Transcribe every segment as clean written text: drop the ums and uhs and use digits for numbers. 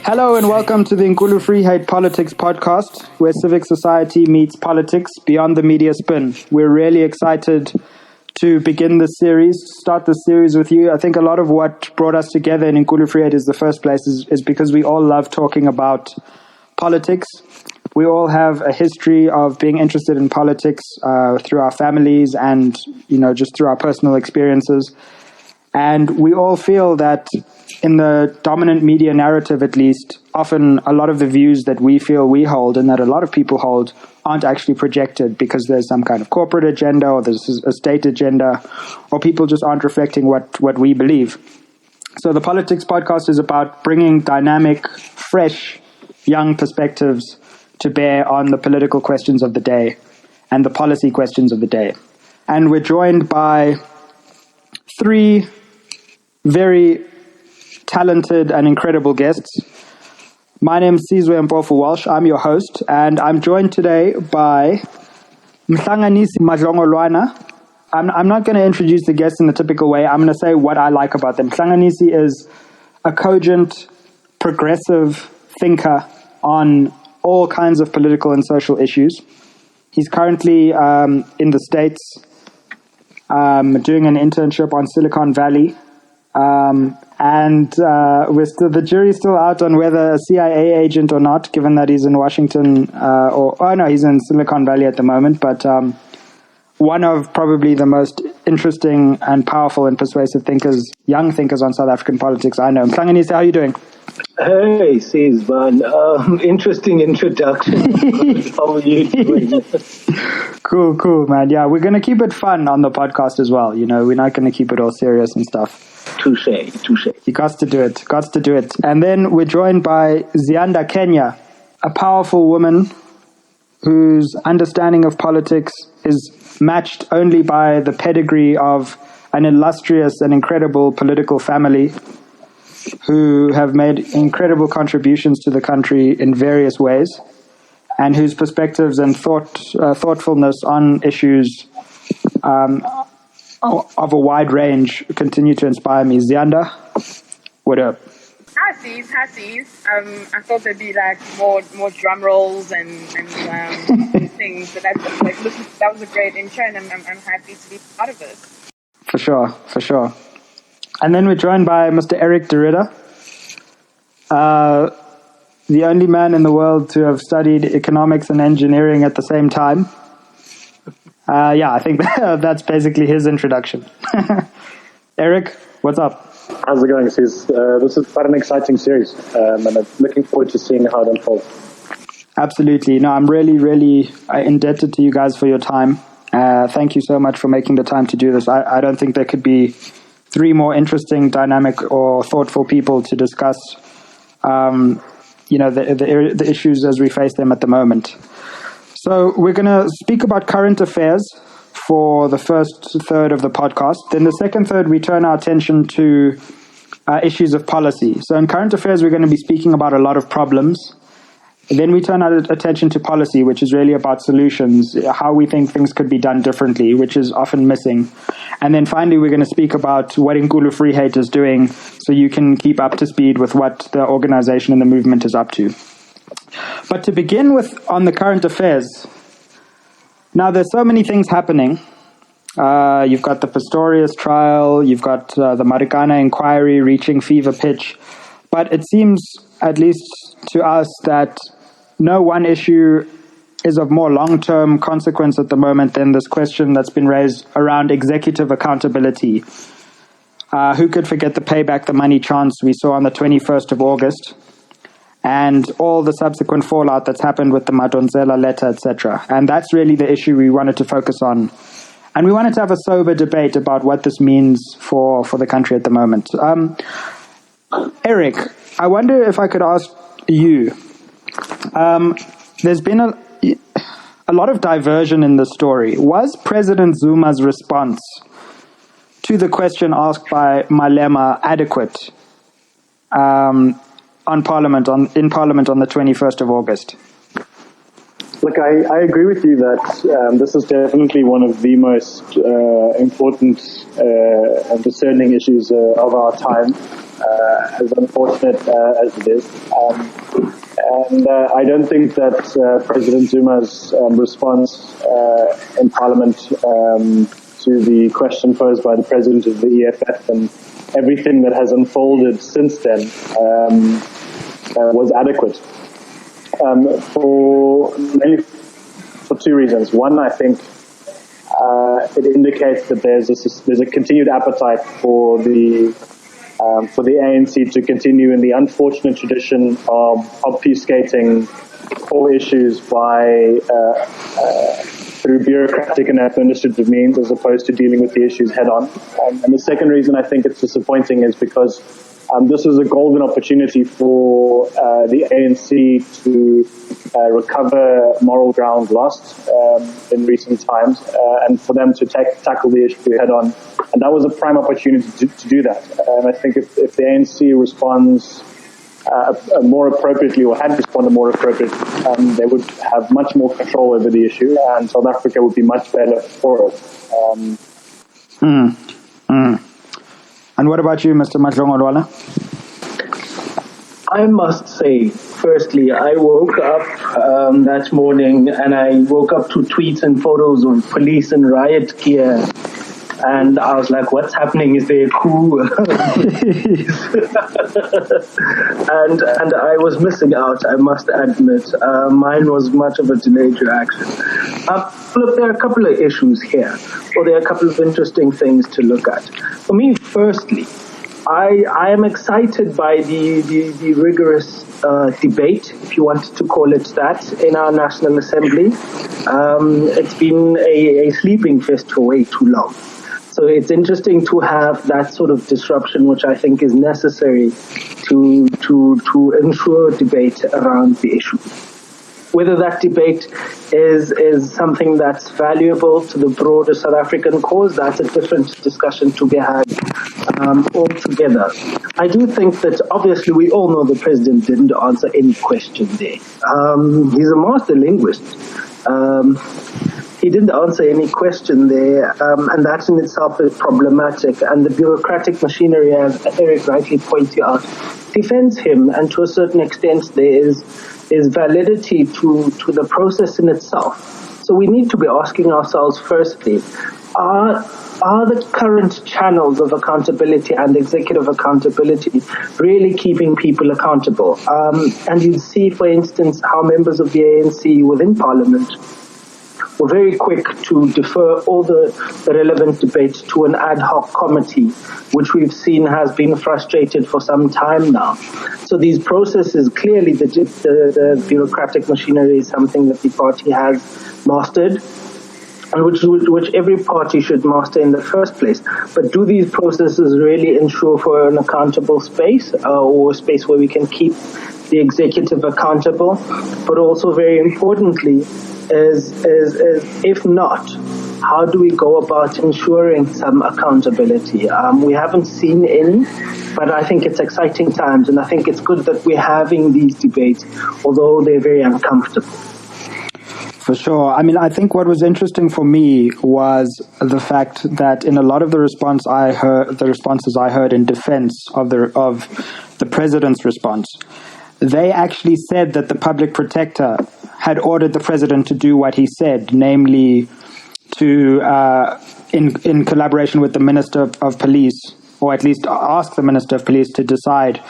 Hello and welcome to the InkuluFreeHeid Politics podcast, where civic society meets politics beyond the media spin. We're really excited to begin this series, start this series with you. I think a lot of what brought us together in InkuluFreeHeid is the first place is because we all love talking about politics. We all have a history of being interested in politics through our families and, just through our personal experiences. And we all feel that in the dominant media narrative, at least, often a lot of the views that we feel we hold and that a lot of people hold aren't actually projected because there's some kind of corporate agenda or there's a state agenda or people just aren't reflecting what we believe. So the Politics Podcast is about bringing dynamic, fresh, young perspectives to bear on the political questions of the day and the policy questions of the day. And we're joined by three very talented and incredible guests. My name is Sizwe and Mpofu-Walsh. I'm your host, and I'm joined today by Mhlanganisi Madlongolwana. I'm not going to introduce the guests in the typical way. I'm going to say what I like about them. Mhlanganisi is a cogent, progressive thinker on all kinds of political and social issues. He's currently in the States doing an internship on Silicon Valley. The jury's still out on whether a CIA agent or not, given that he's in Washington, he's in Silicon Valley at the moment, but one of probably the most interesting and powerful and persuasive young thinkers on South African politics I know. Mhlanganisi, how are you doing? Hey, Sis, man. Interesting introduction. How are you doing? Cool, man. Yeah, we're going to keep it fun on the podcast as well. We're not going to keep it all serious and stuff. Touche. You got to do it. And then we're joined by Ziyanda Kenya, a powerful woman whose understanding of politics is matched only by the pedigree of an illustrious and incredible political family who have made incredible contributions to the country in various ways, and whose perspectives and thoughtfulness on issues of a wide range continue to inspire me. Ziyanda, what up? Hi, Sis. I thought there'd be more drum rolls and things, but that was a great intro, and I'm happy to be part of this. For sure. And then we're joined by Mr. Erik, the only man in the world to have studied economics and engineering at the same time. I think that's basically his introduction. Erik, what's up? How's it going, Sis? This is quite an exciting series, and I'm looking forward to seeing how it unfolds. Absolutely. No, I'm really, really indebted to you guys for your time. Thank you so much for making the time to do this. I don't think there could be three more interesting, dynamic, or thoughtful people to discuss, the issues as we face them at the moment. So we're going to speak about current affairs for the first third of the podcast. Then the second third, we turn our attention to issues of policy. So in current affairs, we're going to be speaking about a lot of problems. Then we turn our attention to policy, which is really about solutions, how we think things could be done differently, which is often missing. And then finally, we're going to speak about what InkuluFreeHeid is doing so you can keep up to speed with what the organization and the movement is up to. But to begin with, on the current affairs, now there's so many things happening. You've got the Pistorius trial, you've got the Marikana inquiry reaching fever pitch. But it seems, at least to us, that no one issue is of more long-term consequence at the moment than this question that's been raised around executive accountability. Who could forget the payback the money chance we saw on the 21st of August and all the subsequent fallout that's happened with the Madonsela letter, etc. And that's really the issue we wanted to focus on. And we wanted to have a sober debate about what this means for the country at the moment. Erik, I wonder if I could ask you, there's been a lot of diversion in the story. Was President Zuma's response to the question asked by Malema adequate in Parliament on the 21st of August? Look, I agree with you that this is definitely one of the most important and discerning issues of our time, as unfortunate as it is. And I don't think that President Zuma's response in Parliament to the question posed by the President of the EFF and everything that has unfolded since then was adequate. For two reasons. One, I think it indicates that there's a continued appetite for the ANC to continue in the unfortunate tradition of obfuscating core issues through bureaucratic and administrative means, as opposed to dealing with the issues head on. And the second reason I think it's disappointing is because this was a golden opportunity for the ANC to recover moral ground lost in recent times, and for them to tackle the issue head on. And that was a prime opportunity to do that. And I think if the ANC responds more appropriately, or had responded more appropriately, they would have much more control over the issue, and South Africa would be much better for it. And what about you, Mr. Madlongolwana? I must say, firstly, I woke up that morning and I woke up to tweets and photos of police in riot gear. And I was like, what's happening? Is there a coup? and I was missing out, I must admit. Mine was much of a delayed reaction. Look, there are a couple of issues here, or there are a couple of interesting things to look at. For me, firstly, I am excited by the rigorous debate, if you want to call it that, in our National Assembly. It's been a sleeping fest for way too long. So it's interesting to have that sort of disruption, which I think is necessary to ensure debate around the issue. Whether that debate is something that's valuable to the broader South African cause, that's a different discussion to be had altogether. I do think that obviously we all know the president didn't answer any question there. He's a master linguist. He didn't answer any question there, and that in itself is problematic. And the bureaucratic machinery, as Erik rightly pointed out, defends him, and to a certain extent there is validity to the process in itself. So we need to be asking ourselves, firstly, are the current channels of accountability and executive accountability really keeping people accountable? And you see, for instance, how members of the ANC within Parliament were very quick to defer all the relevant debates to an ad hoc committee, which we've seen has been frustrated for some time now. So these processes, clearly the bureaucratic machinery is something that the party has mastered, and which every party should master in the first place. But do these processes really ensure for an accountable space, or a space where we can keep the executive accountable? But also, very importantly, is if not, how do we go about ensuring some accountability? We haven't seen any, but I think it's exciting times, and I think it's good that we're having these debates, although they're very uncomfortable. For sure. I mean, I think what was interesting for me was the fact that in a lot of the responses I heard in defense of the president's response, they actually said that the public protector had ordered the president to do what he said, namely to, in collaboration with the Minister of Police, or at least ask the Minister of Police to decide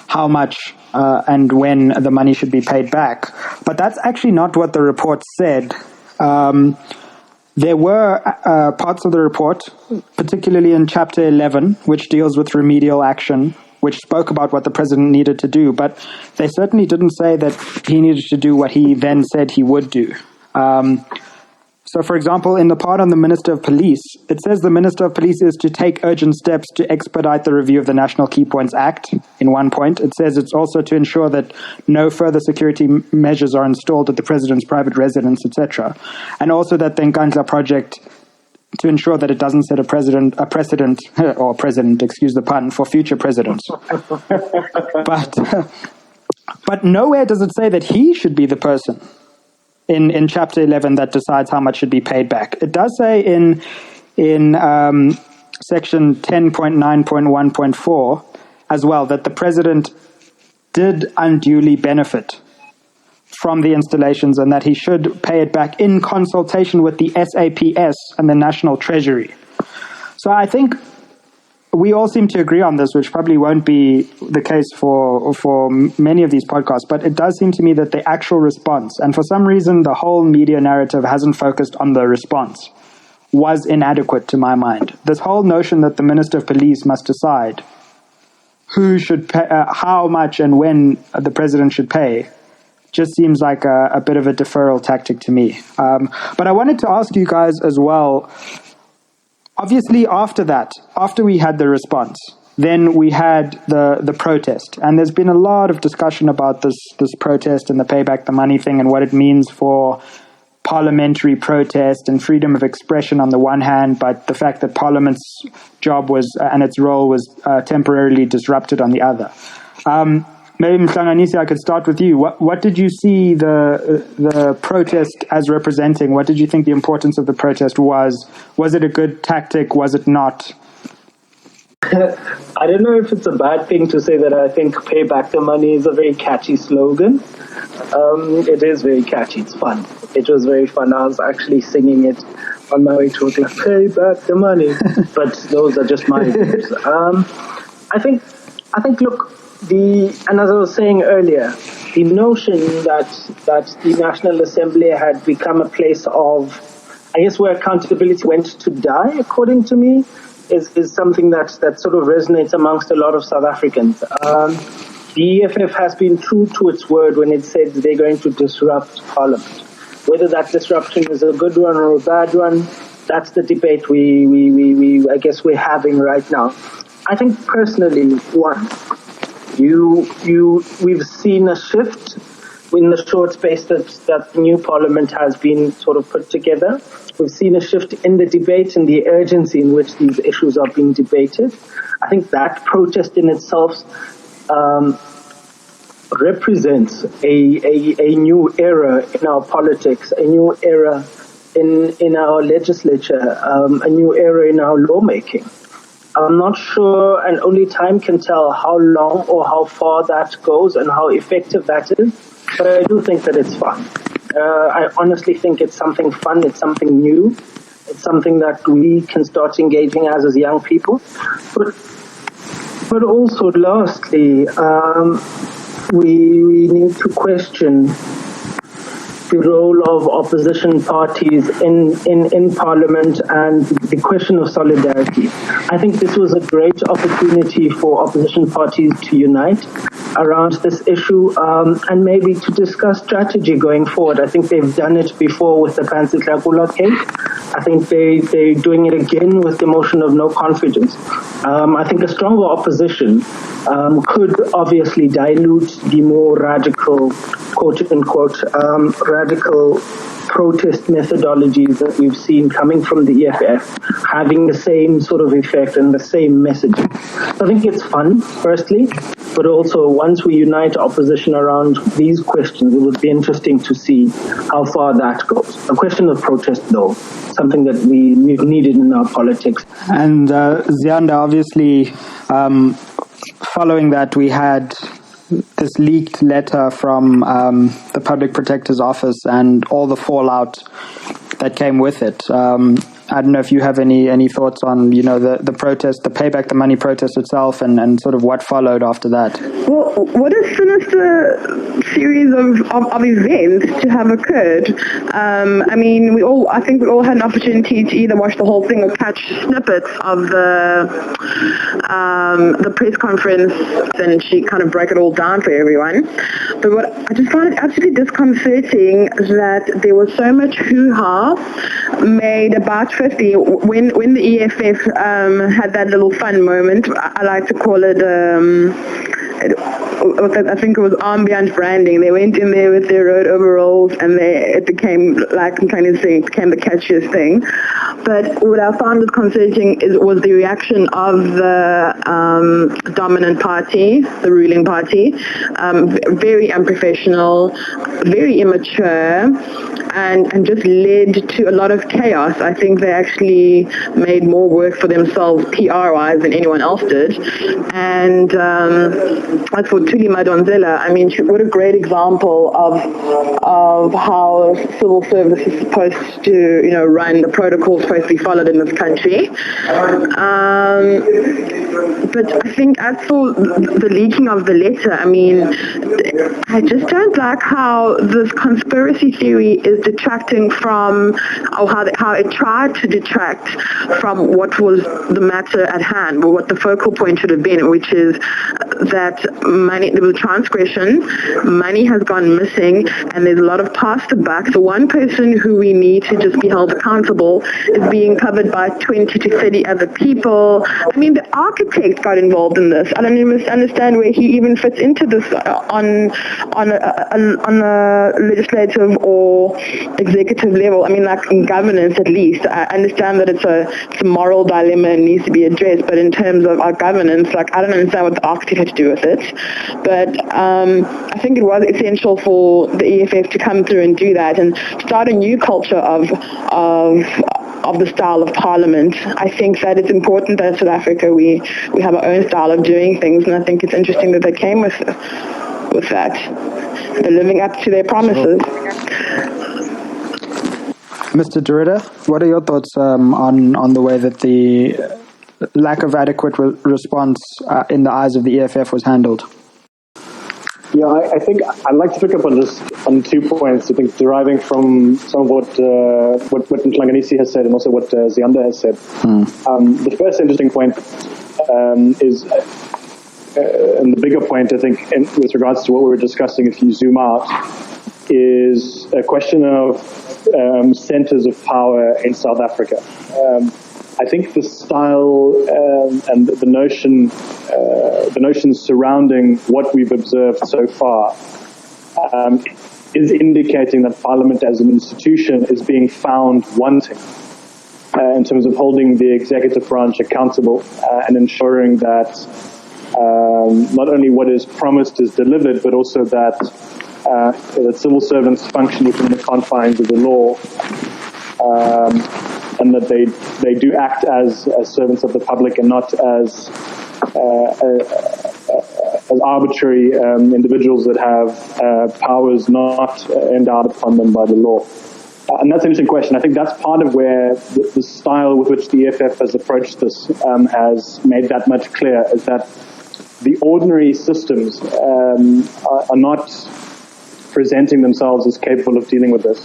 how much and when the money should be paid back. But that's actually not what the report said. There were parts of the report, particularly in Chapter 11, which deals with remedial action, which spoke about what the president needed to do, but they certainly didn't say that he needed to do what he then said he would do. So, for example, in the part on the Minister of Police, it says the Minister of Police is to take urgent steps to expedite the review of the National Key Points Act. In one point, it says it's also to ensure that no further security measures are installed at the president's private residence, etc. And also that the Nkandla project, to ensure that it doesn't set a precedent, excuse the pun, for future presidents. But nowhere does it say that he should be the person in Chapter 11 that decides how much should be paid back. It does say in Section 10.9.1.4 as well that the president did unduly benefit from the installations and that he should pay it back in consultation with the SAPS and the National Treasury. So I think we all seem to agree on this, which probably won't be the case for many of these podcasts, but it does seem to me that the actual response, and for some reason the whole media narrative hasn't focused on the response, was inadequate to my mind. This whole notion that the Minister of Police must decide who should pay, how much and when the president should pay, just seems like a bit of a deferral tactic to me. But I wanted to ask you guys as well, obviously after we had the response, then we had the protest. And there's been a lot of discussion about this protest and the pay back the money thing and what it means for parliamentary protest and freedom of expression on the one hand, but the fact that Parliament's job was and its role was temporarily disrupted on the other. Maybe Mhlanganisi, I could start with you. What did you see the protest as representing? What did you think the importance of the protest was? Was it a good tactic? Was it not? I don't know if it's a bad thing to say that I think pay back the money is a very catchy slogan. It is very catchy. It's fun. It was very fun. I was actually singing it on my way to work, like, pay back the money. But those are just my views. I think, look, and as I was saying earlier, the notion that the National Assembly had become a place of, I guess, where accountability went to die, according to me, is something that sort of resonates amongst a lot of South Africans. The EFF has been true to its word when it said they're going to disrupt Parliament. Whether that disruption is a good one or a bad one, that's the debate we I guess we're having right now. I think personally, we've seen a shift in the short space that the new Parliament has been sort of put together. We've seen a shift in the debate and the urgency in which these issues are being debated. I think that protest in itself represents a new era in our politics, a new era in our legislature, a new era in our lawmaking. I'm not sure, and only time can tell how long or how far that goes and how effective that is, but I do think that it's fun. I honestly think it's something fun, it's something new, it's something that we can start engaging as young people. But also, lastly, we need to question the role of opposition parties in Parliament and the question of solidarity. I think this was a great opportunity for opposition parties to unite around this issue and maybe to discuss strategy going forward. I think they've done it before with the Pansitlakula case. I think they're doing it again with the motion of no confidence. I think a stronger opposition could obviously dilute the more radical, quote-unquote, radical protest methodologies that we've seen coming from the EFF, having the same sort of effect and the same messaging. So I think it's fun, firstly, but also once we unite opposition around these questions, it would be interesting to see how far that goes. A question of protest, though, something that we've needed in our politics. And Ziyanda, obviously, following that, we had this leaked letter from the Public Protector's Office and all the fallout that came with it. I don't know if you have any thoughts on, the protest, the pay back the money protest itself and sort of what followed after that. Well, what a sinister series of events to have occurred. I think we all had an opportunity to either watch the whole thing or catch snippets of the press conference, and she kind of broke it all down for everyone. But what I just found it absolutely disconcerting that there was so much hoo-ha made about 50 when the EFF had that little fun moment. I like to call it I think it was ambient branding. They went in there with their road overalls, and it became, like I'm trying to say, it became the catchiest thing. But what I found disconcerting was the reaction of the dominant party, the ruling party, very unprofessional, very immature, and just led to a lot of chaos. I think they actually made more work for themselves PR-wise than anyone else did. And as for Thuli Madonsela, I mean, what a great example of how civil service is supposed to, run, the protocols supposed to be followed in this country. But I think as for the leaking of the letter, I mean, I just don't like how this conspiracy theory is detracting from, or how it tried to detract from what was the matter at hand, or what the focal point should have been, which is that there was a transgression, money has gone missing, and there's a lot of past back. So one person who we need to just be held accountable is being covered by 20 to 30 other people. I mean, the architect got involved in this. I don't even understand where he even fits into this on a legislative or executive level. I mean, like in governance at least. I understand that it's a moral dilemma and needs to be addressed, but in terms of our governance, like, I don't understand what the architect had to do with it. But I think it was essential for the EFF to come through and do that and start a new culture of the style of parliament. I think that it's important that in South Africa we have our own style of doing things, and I think it's interesting that they came with that. They're living up to their promises. Mr. Derrida, what are your thoughts on the way that the lack of adequate response in the eyes of the EFF was handled? Yeah, I think I'd like to pick up on 2 points. I think deriving from some of what Mhlanganisi has said and also what Ziyanda has said. The first interesting point is, and the bigger point, I think, with regards to what we were discussing, if you zoom out, is a question of centers of power in South Africa. I think the style and the notions surrounding what we've observed so far is indicating that Parliament as an institution is being found wanting in terms of holding the executive branch accountable and ensuring that not only what is promised is delivered, but also that civil servants function within the confines of the law. And that they do act as servants of the public and not as arbitrary individuals that have powers not endowed upon them by the law. And that's an interesting question. I think that's part of where the style with which the EFF has approached this has made that much clear, is that the ordinary systems are not presenting themselves as capable of dealing with this.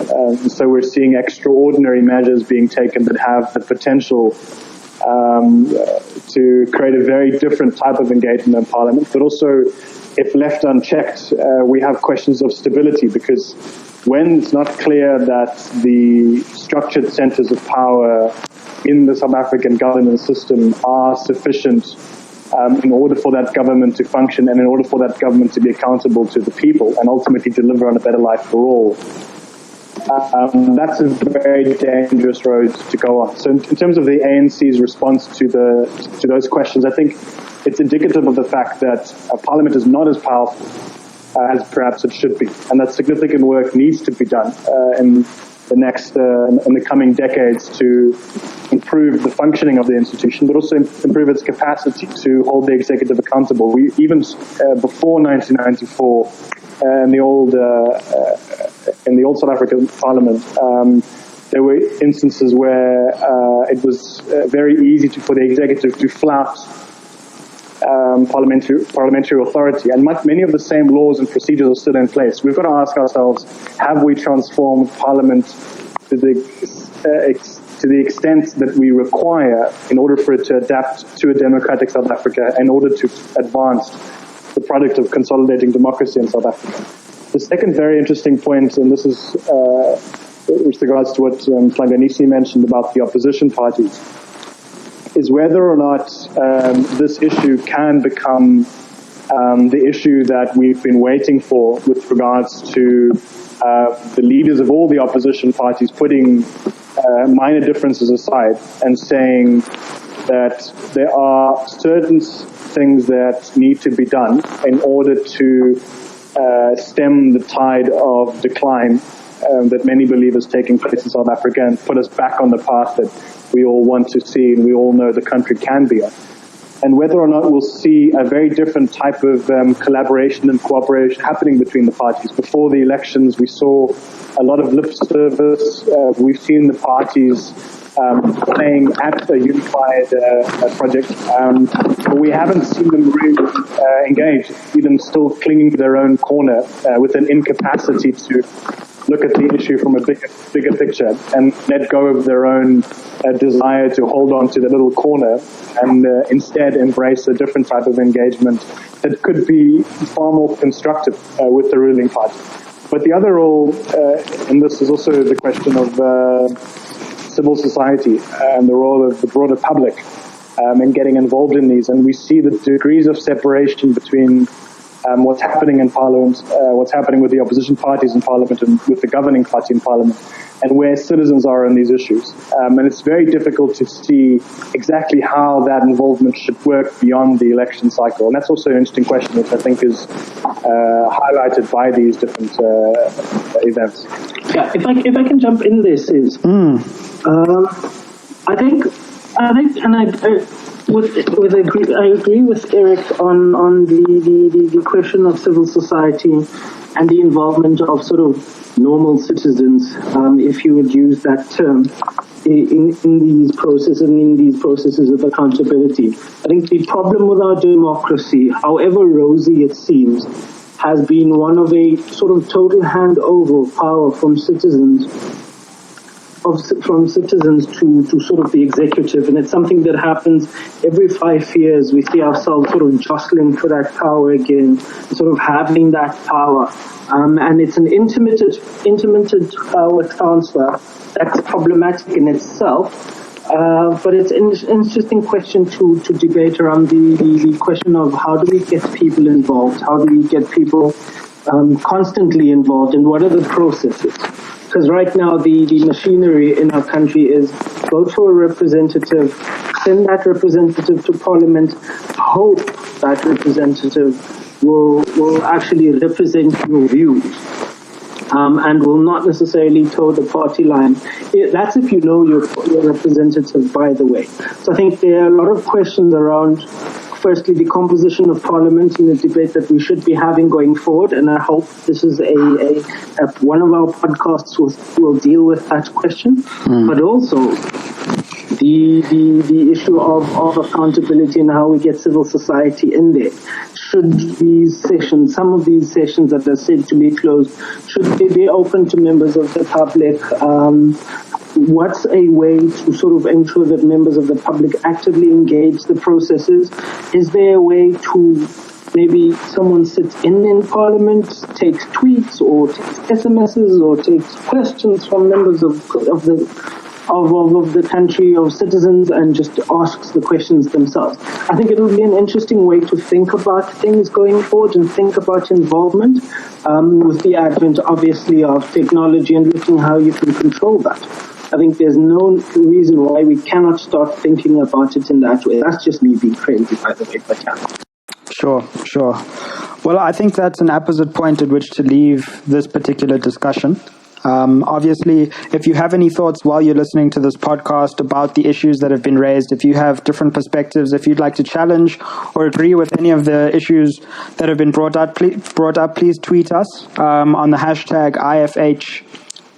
So we're seeing extraordinary measures being taken that have the potential to create a very different type of engagement in Parliament. But also, if left unchecked, we have questions of stability, because when it's not clear that the structured centers of power in the South African governance system are sufficient in order for that government to function and in order for that government to be accountable to the people and ultimately deliver on a better life for all. That's a very dangerous road to go on. So in terms of the ANC's response to those questions, I think it's indicative of the fact that Parliament is not as powerful as perhaps it should be, and that significant work needs to be done in the coming decades to improve the functioning of the institution, but also improve its capacity to hold the executive accountable. Even before 1994, in the old South African Parliament, there were instances where it was very easy for the executive to flout parliamentary authority, and many of the same laws and procedures are still in place. We've got to ask ourselves: have we transformed Parliament to the extent that we require in order for it to adapt to a democratic South Africa, in order to advance the product of consolidating democracy in South Africa? The second very interesting point, and this is with regards to what Mhlanganisi mentioned about the opposition parties, is whether or not this issue can become the issue that we've been waiting for with regards to the leaders of all the opposition parties putting minor differences aside and saying that there are certain things that need to be done in order to stem the tide of decline that many believe is taking place in South Africa and put us back on the path that we all want to see and we all know the country can be on. And whether or not we'll see a very different type of collaboration and cooperation happening between the parties. Before the elections, we saw a lot of lip service. We've seen the parties playing at a unified project, but we haven't seen them really engage, see them still clinging to their own corner with an incapacity to look at the issue from a bigger picture and let go of their own desire to hold on to the little corner and instead embrace a different type of engagement that could be far more constructive with the ruling party. But the other role, and this is also the question of civil society and the role of the broader public in getting involved in these. And we see the degrees of separation between what's happening in Parliament, what's happening with the opposition parties in Parliament and with the governing party in Parliament, and where citizens are on these issues. And it's very difficult to see exactly how that involvement should work beyond the election cycle. And that's also an interesting question, which I think is highlighted by these different events. Yeah, if I can jump in this is, I think, and I agree with Erik on the question of civil society and the involvement of sort of normal citizens, if you would use that term, in these processes and in these processes of accountability. I think the problem with our democracy, however rosy it seems, has been one of a sort of total handover of power from citizens to sort of the executive, and it's something that happens every 5 years. We see ourselves sort of jostling for that power again, sort of having that power, and it's an intermittent power transfer that's problematic in itself. But it's an interesting question to debate around the question of how do we get people involved? How do we get people constantly involved, and what are the processes? Because right now the machinery in our country is vote for a representative, send that representative to Parliament, hope that representative will actually represent your views. And will not necessarily toe the party line. That's if you know your representative, by the way. So I think there are a lot of questions around, firstly, the composition of Parliament in the debate that we should be having going forward, and I hope this is one of our podcasts will deal with that question, but also the issue of accountability and how we get civil society in there. Should these sessions, some of these sessions that are said to be closed, should they be open to members of the public? What's a way to sort of ensure that members of the public actively engage the processes? Is there a way to maybe someone sits in Parliament, takes tweets or takes SMSs or takes questions from members of the country, of citizens, and just asks the questions themselves? I think it would be an interesting way to think about things going forward and think about involvement with the advent, obviously, of technology and looking how you can control that. I think there's no reason why we cannot start thinking about it in that way. That's just me being crazy, by the way, but yeah. Sure. Well, I think that's an apposite point at which to leave this particular discussion. Obviously, if you have any thoughts while you're listening to this podcast about the issues that have been raised, if you have different perspectives, if you'd like to challenge or agree with any of the issues that have been brought up, please tweet us on the hashtag IFH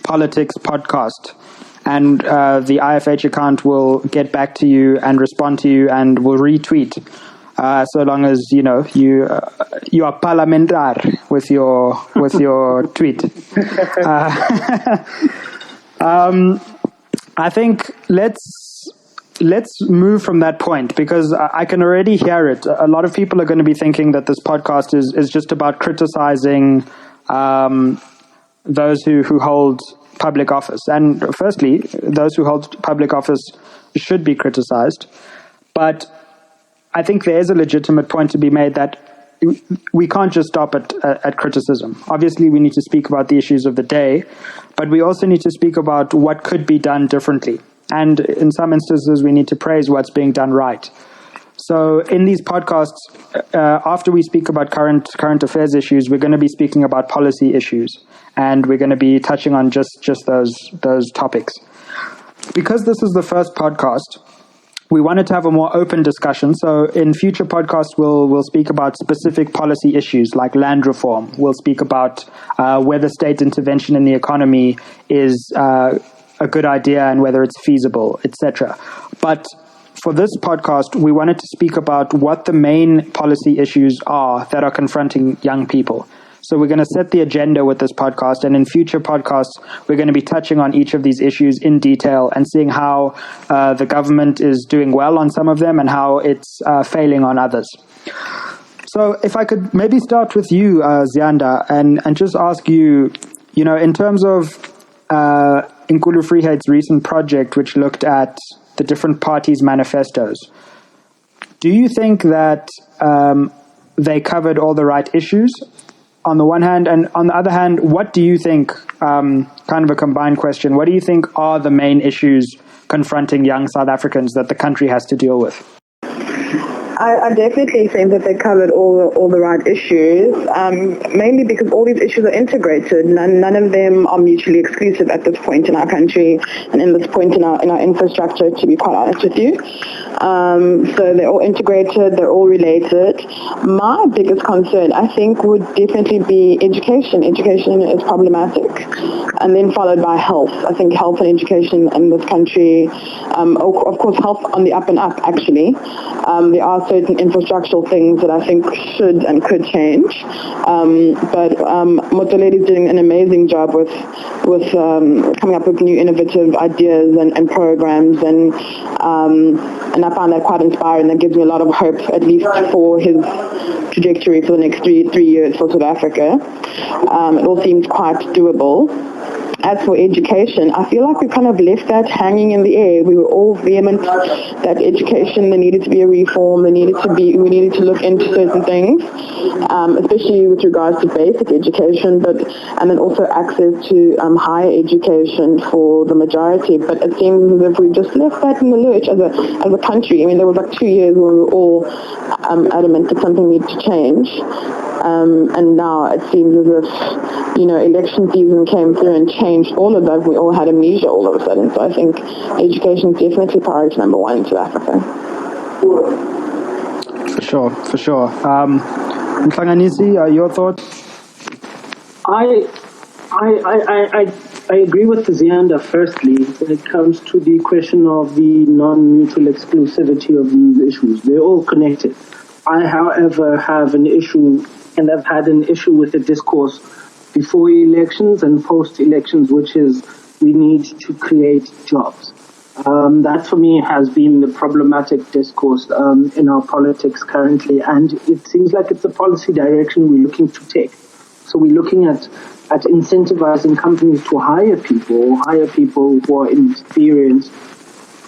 Politics Podcast. And the IFH account will get back to you and respond to you and will retweet. So long as you are parliamentar with your tweet. I think let's move from that point, because I can already hear it. A lot of people are going to be thinking that this podcast is just about criticizing those who hold public office. And firstly, those who hold public office should be criticized. But I think there is a legitimate point to be made that we can't just stop at criticism. Obviously, we need to speak about the issues of the day, but we also need to speak about what could be done differently. And in some instances, we need to praise what's being done right. So in these podcasts, after we speak about current affairs issues, we're going to be speaking about policy issues, and we're going to be touching on just those topics. Because this is the first podcast, we wanted to have a more open discussion. So in future podcasts, we'll speak about specific policy issues like land reform. We'll speak about whether state intervention in the economy is a good idea and whether it's feasible, etc. But for this podcast, we wanted to speak about what the main policy issues are that are confronting young people. So we're going to set the agenda with this podcast, and in future podcasts, we're going to be touching on each of these issues in detail and seeing how the government is doing well on some of them and how it's failing on others. So if I could maybe start with you, Ziyanda, and just ask you, in terms of InkuluFreeHeid's recent project, which looked at the different parties' manifestos, do you think that they covered all the right issues on the one hand, and on the other hand, what do you think, kind of a combined question, what do you think are the main issues confronting young South Africans that the country has to deal with? I definitely think that they covered all the right issues, mainly because all these issues are integrated. None of them are mutually exclusive at this point in our country and in this point in our infrastructure, to be quite honest with you. So they're all integrated, they're all related. My biggest concern, I think, would definitely be education. Education is problematic. And then followed by health. I think health and education in this country, of course, health on the up and up, actually. There are certain infrastructural things that I think should and could change. But Motoledi is doing an amazing job with coming up with new innovative ideas and programs, and I find that quite inspiring. That gives me a lot of hope, at least for his trajectory for the next three years for South Africa. It all seems quite doable. As for education, I feel like we kind of left that hanging in the air. We were all vehement that education, there needed to be a reform, we needed to look into certain things, especially with regards to basic education, and then also access to higher education for the majority. But it seems as if we just left that in the lurch as a country. I mean, there was like 2 years where we were all adamant that something needed to change. And now it seems as if, election season came through and changed all of that. We all had amnesia all of a sudden. So I think education is definitely priority number one in South Africa. For sure. Mhlanganisi, your thoughts? I agree with Ziyanda firstly when it comes to the question of the non-mutual exclusivity of these issues. They're all connected. I, however, have an issue, and I've had an issue with the discourse before elections and post-elections, which is we need to create jobs. That for me has been the problematic discourse in our politics currently, and it seems like it's the policy direction we're looking to take. So we're looking at incentivizing companies to hire people who are inexperienced,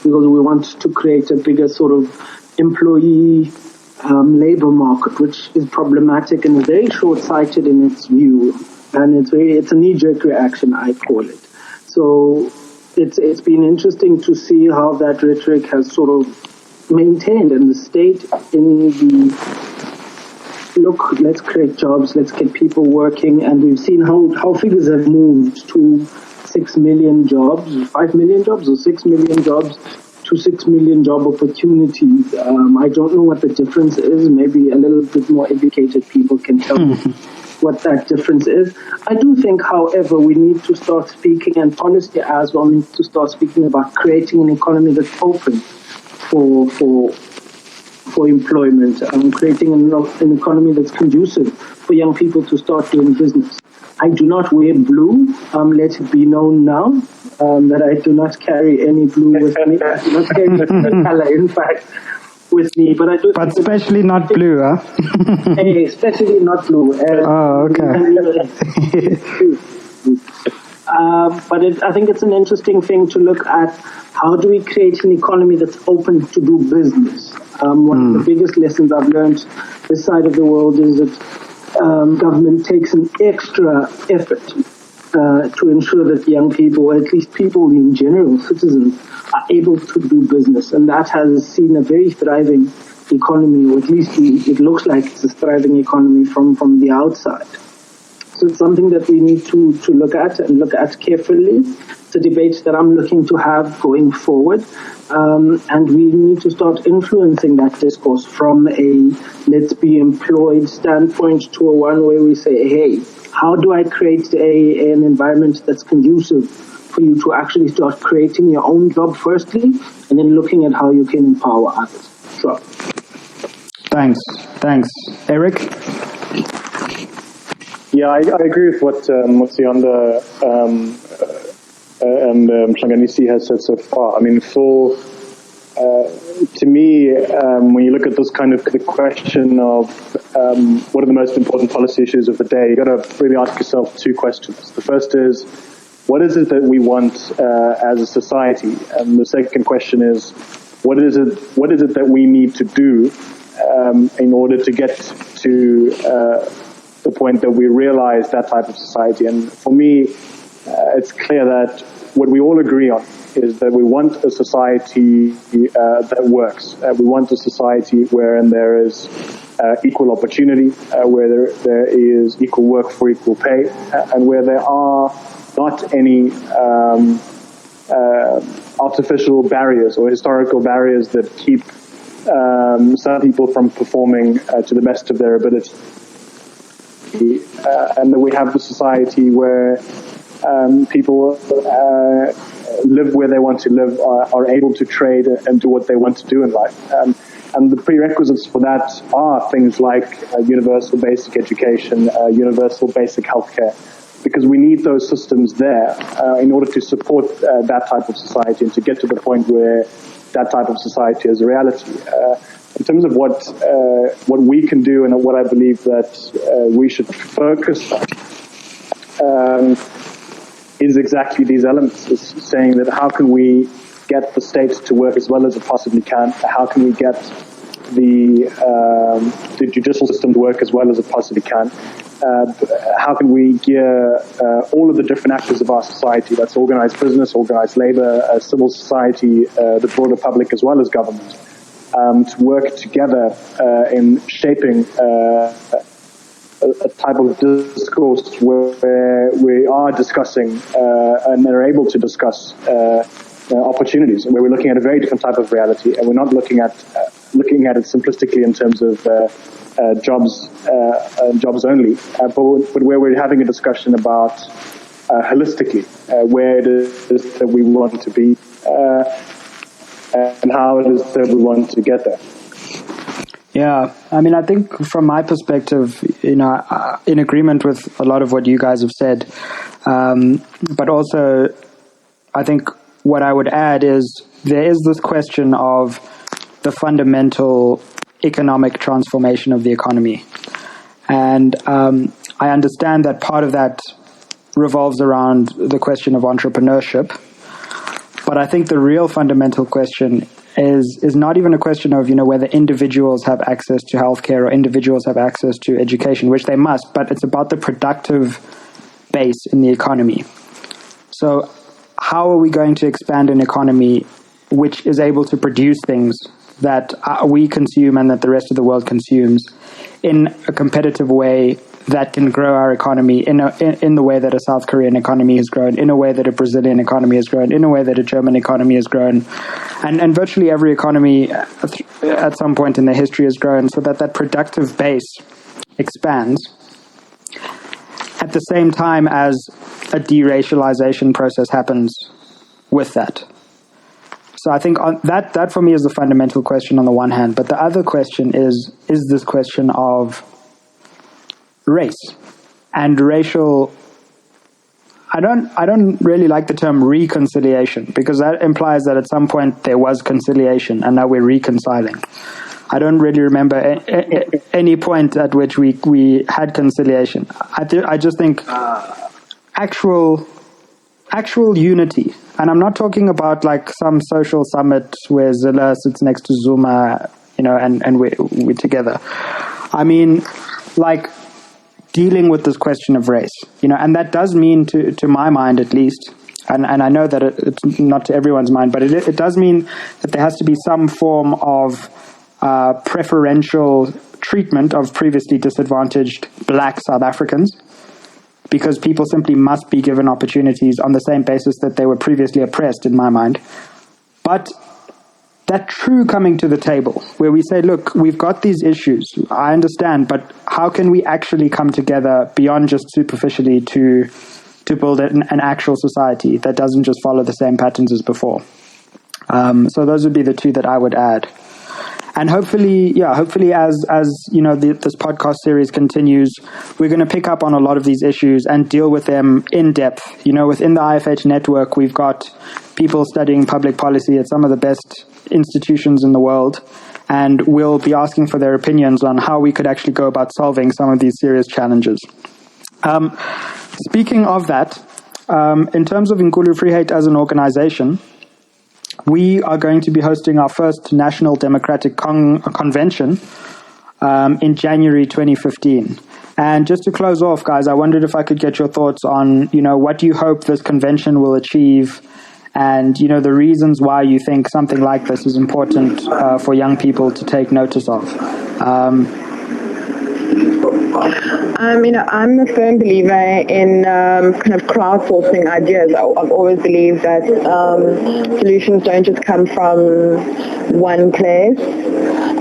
because we want to create a bigger sort of employee labor market, which is problematic and very short-sighted in its view, and it's a knee-jerk reaction, I call it. So it's been interesting to see how that rhetoric has sort of maintained in the state, in the look, let's create jobs, let's get people working, and we've seen how figures have moved to 6 million jobs, 5 million jobs or 6 million jobs, to 6 million job opportunities. I don't know what the difference is. Maybe a little bit more educated people can tell me what that difference is. I do think, however, we need to start speaking, and policy as well needs to start speaking about creating an economy that's open for employment, creating an economy that's conducive for young people to start doing business. I do not wear blue. Let it be known now that I do not carry any blue with me. I do not carry any color, in fact, with me. But I do. But especially not blue, huh? Hey, especially not blue. Okay. But I think it's an interesting thing to look at. How do we create an economy that's open to do business? One of the biggest lessons I've learned this side of the world is that government takes an extra effort to ensure that young people, or at least people in general, citizens, are able to do business. And that has seen a very thriving economy, or at least it looks like it's a thriving economy from the outside. So it's something that we need to look at and look at carefully. It's a debate that I'm looking to have going forward. And we need to start influencing that discourse from a let's be employed standpoint to a one where we say, hey, how do I create an environment that's conducive for you to actually start creating your own job firstly, and then looking at how you can empower others. So. Thanks. Erik? Yeah, I agree with what Ziyanda and Mhlanganisi has said so far. I mean, to me, when you look at this kind of the question of what are the most important policy issues of the day, you've got to really ask yourself two questions. The first is, what is it that we want as a society? And the second question is, what is it that we need to do in order to get to the point that we realize that type of society? And for me, it's clear that what we all agree on is that we want a society that works. We want a society wherein there is equal opportunity, where there is equal work for equal pay, and where there are not any artificial barriers or historical barriers that keep some people from performing to the best of their ability. And that we have a society where people live where they want to live, are able to trade and do what they want to do in life. And the prerequisites for that are things like universal basic education, universal basic healthcare, because we need those systems there in order to support that type of society and to get to the point where that type of society is a reality. In terms of what we can do and what I believe that we should focus on, is exactly these elements, is saying that how can we get the state to work as well as it possibly can? How can we get the judicial system to work as well as it possibly can? How can we gear all of the different actors of our society, that's organized business, organized labor, civil society, the broader public as well as government, to work together in shaping a type of discourse where we are discussing and are able to discuss opportunities, and where we're looking at a very different type of reality, and we're not looking at it simplistically in terms of jobs only, but where we're having a discussion about holistically where it is that we want to be and how it is that we want to get there. Yeah, I mean, I think from my perspective, in agreement with a lot of what you guys have said, but also I think what I would add is there is this question of the fundamental economic transformation of the economy. And I understand that part of that revolves around the question of entrepreneurship. But I think the real fundamental question is not even a question of, whether individuals have access to healthcare or individuals have access to education, which they must, but it's about the productive base in the economy. So how are we going to expand an economy which is able to produce things that we consume and that the rest of the world consumes in a competitive way that can grow our economy in the way that a South Korean economy has grown, in a way that a Brazilian economy has grown, in a way that a German economy has grown, and virtually every economy at some point in their history has grown, so that productive base expands at the same time as a deracialization process happens with that. So I think that for me is the fundamental question on the one hand, but the other question is this question of race and racial. I don't really like the term reconciliation, because that implies that at some point there was conciliation and now we're reconciling. I don't really remember any point at which we had conciliation. I just think actual unity. And I'm not talking about like some social summit where Zilla sits next to Zuma, and we're together. I mean, like, dealing with this question of race, and that does mean, to my mind at least, and I know that it's not to everyone's mind, but it does mean that there has to be some form of preferential treatment of previously disadvantaged black South Africans, because people simply must be given opportunities on the same basis that they were previously oppressed, in my mind. But that true coming to the table, where we say, look, we've got these issues, I understand, but how can we actually come together beyond just superficially to build an actual society that doesn't just follow the same patterns as before? So those would be the two that I would add. And hopefully as this podcast series continues, we're going to pick up on a lot of these issues and deal with them in depth. Within the IFH network, we've got people studying public policy at some of the best institutions in the world, and we'll be asking for their opinions on how we could actually go about solving some of these serious challenges. Speaking of that, in terms of InkuluFreeHeid as an organization, we are going to be hosting our first National Democratic Convention in January 2015. And just to close off, guys, I wondered if I could get your thoughts on, what do you hope this convention will achieve, and, the reasons why you think something like this is important for young people to take notice of. I'm a firm believer in kind of crowdsourcing ideas. I've always believed that solutions don't just come from one place.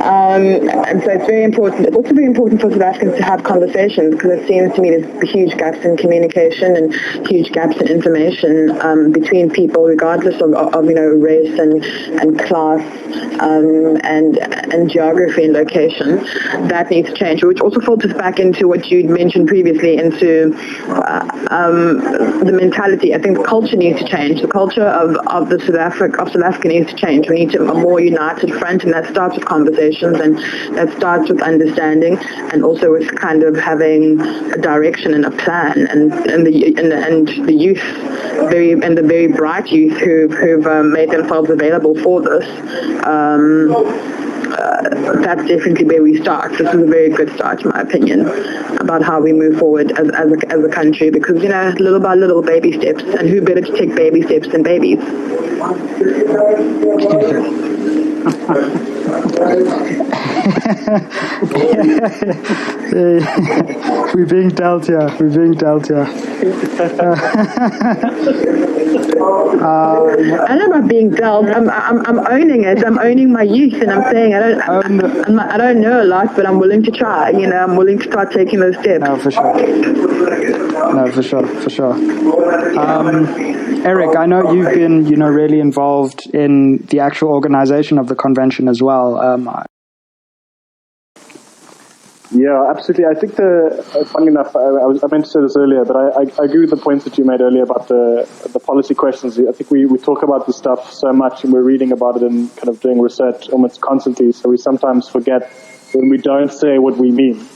And so it's very important. It's also very important for South Africans to have conversations, because it seems to me there's huge gaps in communication and huge gaps in information between people, regardless of race and class and geography and location. That needs to change, which also filters back into what you'd mentioned previously, into the mentality. I think the culture needs to change. The culture of South Africa needs to change. We need a more united front, and that starts with conversations, and that starts with understanding, and also with kind of having a direction and a plan, and the youth, the very bright youth who've made themselves available for this. That's definitely where we start. This is a very good start, in my opinion, about how we move forward as a country, because, little by little, baby steps, and who better to take baby steps than babies? We're being dealt here. I don't know about being dealt. I'm owning it. I'm owning my youth, and I'm saying I don't know a lot, but I'm willing to try. I'm willing to start taking those steps. No, for sure. Erik, I know you've been, really involved in the actual organization of the convention as well. Yeah, absolutely. I think funny enough, I meant to say this earlier, but I agree with the points that you made earlier about the policy questions. I think we talk about this stuff so much, and we're reading about it and kind of doing research almost constantly, so we sometimes forget when we don't say what we mean.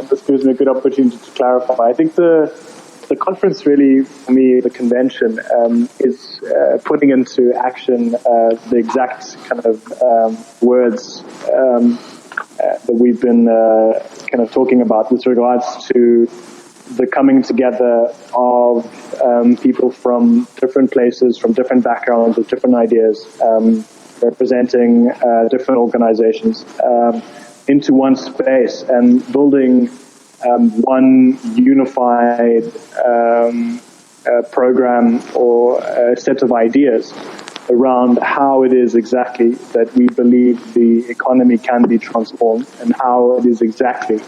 This gives me a good opportunity to clarify. I think the conference really, for me, the convention, is putting into action the exact kind of words that we've been kind of talking about with regards to the coming together of people from different places, from different backgrounds, with different ideas, representing different organizations into one space, and building one unified program or a set of ideas around how it is exactly that we believe the economy can be transformed, and how it is exactly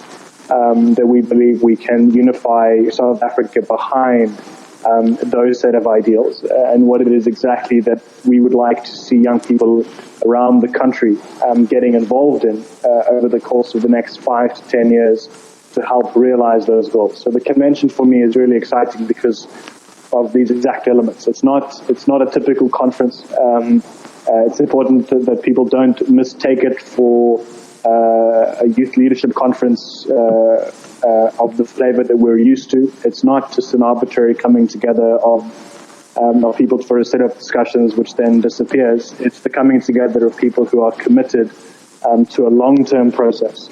that we believe we can unify South Africa behind those set of ideals, and what it is exactly that we would like to see young people around the country getting involved in over the course of the next 5 to 10 years to help realize those goals. So the convention for me is really exciting because of these exact elements. It's not a typical conference. It's important that people don't mistake it for a youth leadership conference of the flavor that we're used to. It's not just an arbitrary coming together of of people for a set of discussions which then disappears. It's the coming together of people who are committed to a long-term process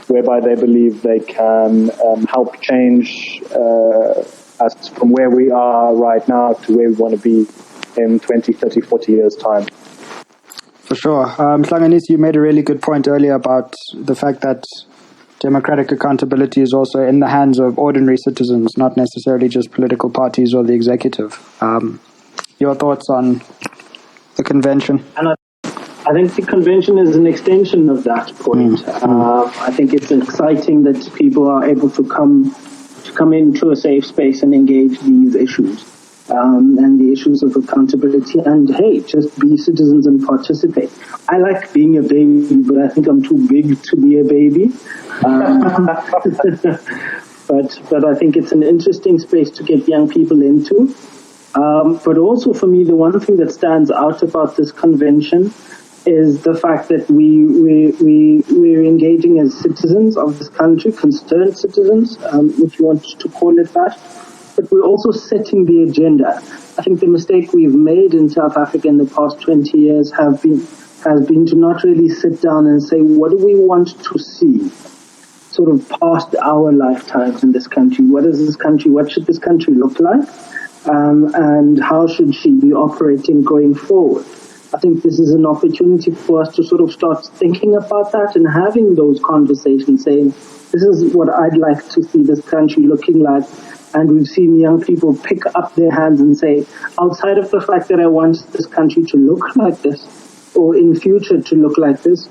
whereby they believe they can help change us from where we are right now to where we want to be in 20, 30, 40 years' time. For sure. Mhlanganisi, you made a really good point earlier about the fact that democratic accountability is also in the hands of ordinary citizens, not necessarily just political parties or the executive. Your thoughts on the convention? And I think the convention is an extension of that point. I think it's exciting that people are able to come into a safe space and engage these issues. And the issues of accountability, and hey, just be citizens and participate. I like being a baby, but I think I'm too big to be a baby. But I think it's an interesting space to get young people into. But also for me, the one thing that stands out about this convention is the fact that we're engaging as citizens of this country, concerned citizens, if you want to call it that. But we're also setting the agenda. I think the mistake we've made in South Africa in the past 20 years has been to not really sit down and say, what do we want to see sort of past our lifetimes in this country? What should this country look like? And how should she be operating going forward? I think this is an opportunity for us to sort of start thinking about that and having those conversations, saying, this is what I'd like to see this country looking like. And we've seen young people pick up their hands and say, outside of the fact that I want this country to look like this, or in future to look like this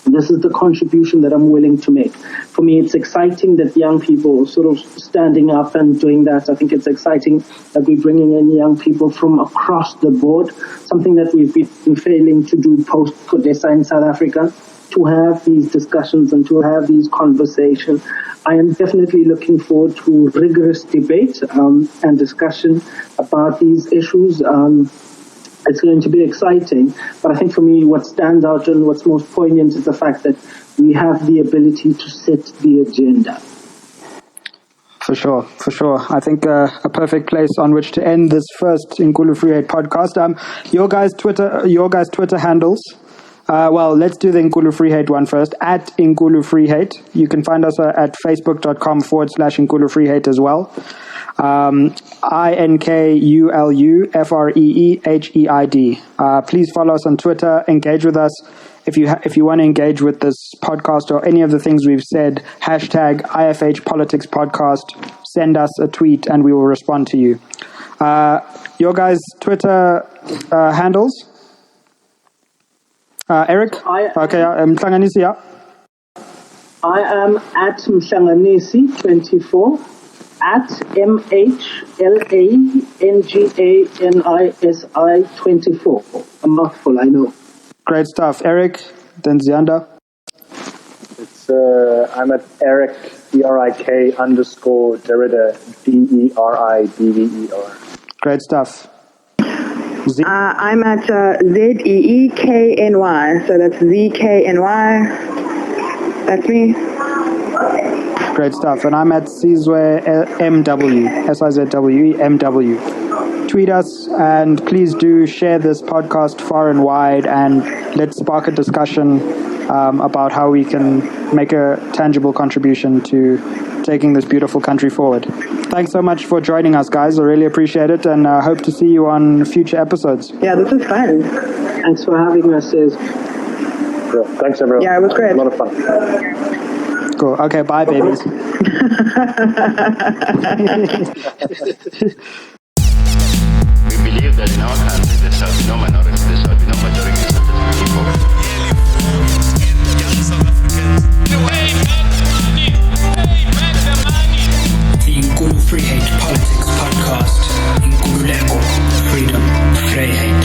is the contribution that I'm willing to make. For me, it's exciting that young people are sort of standing up and doing that. I think it's exciting that we're bringing in young people from across the board, something that we've been failing to do post-Codesa in South Africa, to have these discussions and to have these conversations. I am definitely looking forward to rigorous debate and discussion about these issues. It's going to be exciting, but I think for me what stands out and what's most poignant is the fact that we have the ability to set the agenda. For sure. I think a perfect place on which to end this first InkuluFreeHeid podcast. Your guys' Twitter handles. Well, let's do the InkuluFreeHeid one first, at InkuluFreeHeid. You can find us at facebook.com/InkuluFreeHeid as well. InkuluFreeHeid. Please follow us on Twitter, engage with us. If you want to engage with this podcast or any of the things we've said, hashtag IFH Politics Podcast, send us a tweet and we will respond to you. Your guys' Twitter handles? Erik? Mhlanganisi, yeah. I am at Mhlanganisi24, at MHLANGANISI24. A mouthful, I know. Great stuff. Erik, then Ziyanda. It's I'm at Erik, ERIK_Derrida, DERIDVER. Great stuff. I'm at ZEEKNY, so that's ZKNY. That's me. Great stuff. And I'm at Sizwe MW, SIZWE MW. Tweet us and please do share this podcast far and wide and let's spark a discussion about how we can make a tangible contribution to taking this beautiful country forward. Thanks so much for joining us, guys. I really appreciate it and hope to see you on future episodes. Yeah, this is fun. Thanks for having us, Sis. Cool. Thanks, everyone. Yeah, it was great. A lot of fun. Cool. Okay, bye, babies. We believe that in our country there shall be no minority, there shall be no majority, there shall be people. The InkuluFreeHeid Politics Podcast. InkuluFreeHeid. Freedom. FreeHeid.